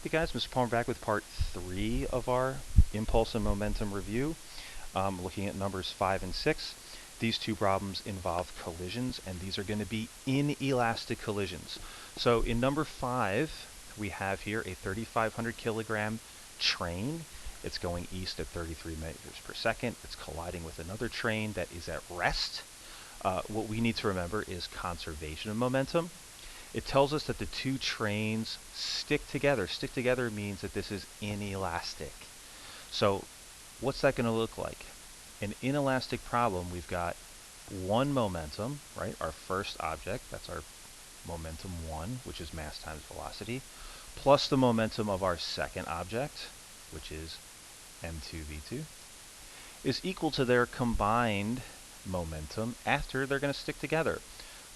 Hey guys, Mr. Palmer back with part 3 of our impulse and momentum review, looking at numbers 5 and 6. These two problems involve collisions, and these are going to be inelastic collisions. So in number 5, we have here a 3,500 kilogram train. It's going east at 33 meters per second. It's colliding with another train that is at rest. What we need to remember is conservation of momentum. It tells us that the two trains stick together. Stick together means that this is inelastic. So what's that going to look like? An inelastic problem, we've got one momentum, right? Our first object, that's our momentum 1, which is mass times velocity, plus the momentum of our second object, which is m2v2, is equal to their combined momentum after they're going to stick together.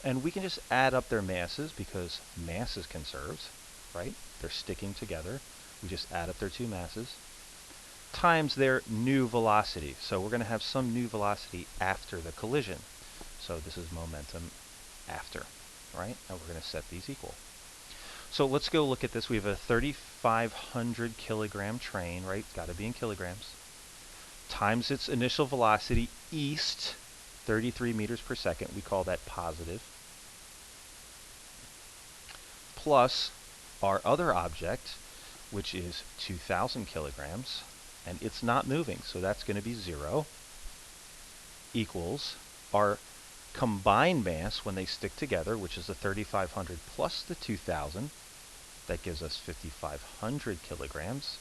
And we can just add up their masses because mass is conserved, right? They're sticking together. We just add up their two masses times their new velocity. So we're going to have some new velocity after the collision. So this is momentum after, right? And we're going to set these equal. So let's go look at this. We have a 3,500 kilogram train, right? Got to be in kilograms. Times its initial velocity east, 33 meters per second. We call that positive. Plus our other object, which is 2,000 kilograms, and it's not moving, so that's going to be 0, equals our combined mass when they stick together, which is the 3,500 plus the 2,000, that gives us 5,500 kilograms,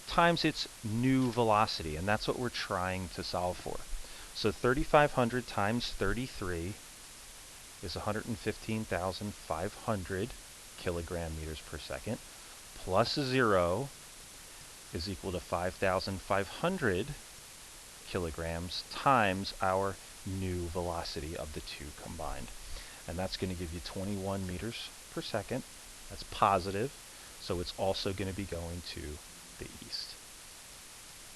times its new velocity, and that's what we're trying to solve for. So 3,500 times 33 is 115,500 kilogram meters per second, plus 0 is equal to 5,500 kilograms times our new velocity of the two combined. And that's going to give you 21 meters per second. That's positive, so it's also going to be going to the east.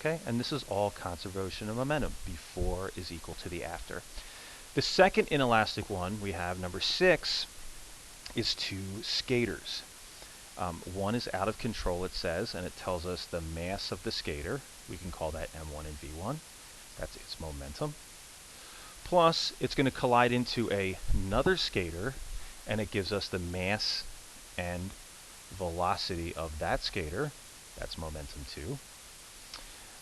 Okay, and this is all conservation of momentum. Before is equal to the after. The second inelastic one we have, number 6, is two skaters. One is out of control, it says, and it tells us the mass of the skater. We can call that m1 and v1. That's its momentum. Plus, it's going to collide into another skater, and it gives us the mass and velocity of that skater. That's momentum 2.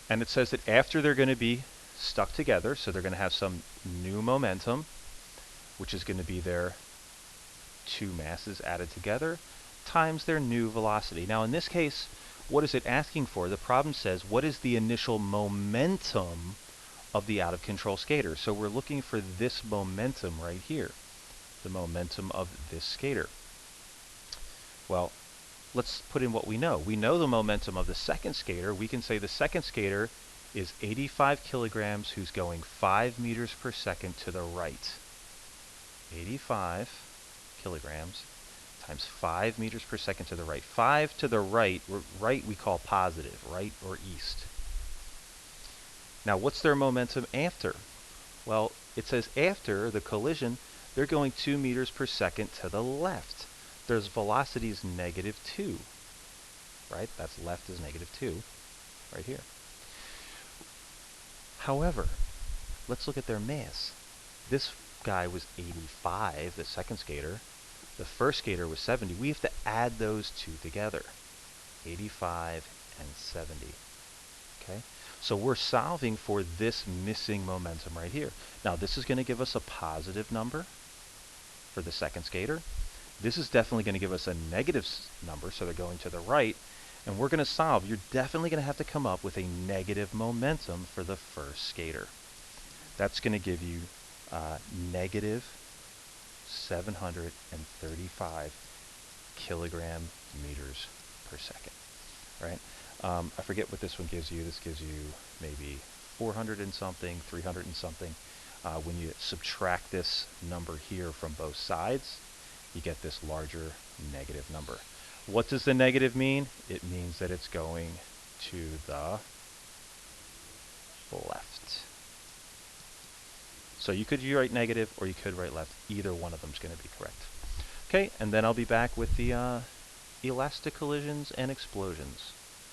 And it says that after they're going to be stuck together, so they're going to have some new momentum, which is going to be their two masses added together, times their new velocity. Now in this case, what is it asking for? The problem says, what is the initial momentum of the out of control skater? So we're looking for this momentum right here, the momentum of this skater. Well, let's put in what we know. We know the momentum of the second skater. We can say the second skater is 85 kilograms who's going 5 meters per second to the right. 85 kilograms times 5 meters per second to the right. 5 to the right, right we call positive, right or east. Now what's their momentum after? Well, it says after the collision, they're going 2 meters per second to the left. Their velocity is -2, right? That's left is -2, right here. However, let's look at their mass. This guy was 85, the second skater. The first skater was 70. We have to add those two together, 85 and 70. Okay, so we're solving for this missing momentum right here. Now this is going to give us a positive number for the second skater. This is definitely going to give us a negative number, so they're going to the right. And we're going to solve. You're definitely going to have to come up with a negative momentum for the first skater. That's going to give you negative 735 kilogram meters per second, right? I forget what this one gives you. This gives you maybe 400 and something, 300 and something. When you subtract this number here from both sides, you get this larger negative number. What does the negative mean? It means that it's going to the left. So you could write negative or you could write left. Either one of them is going to be correct. Okay, and then I'll be back with the elastic collisions and explosions.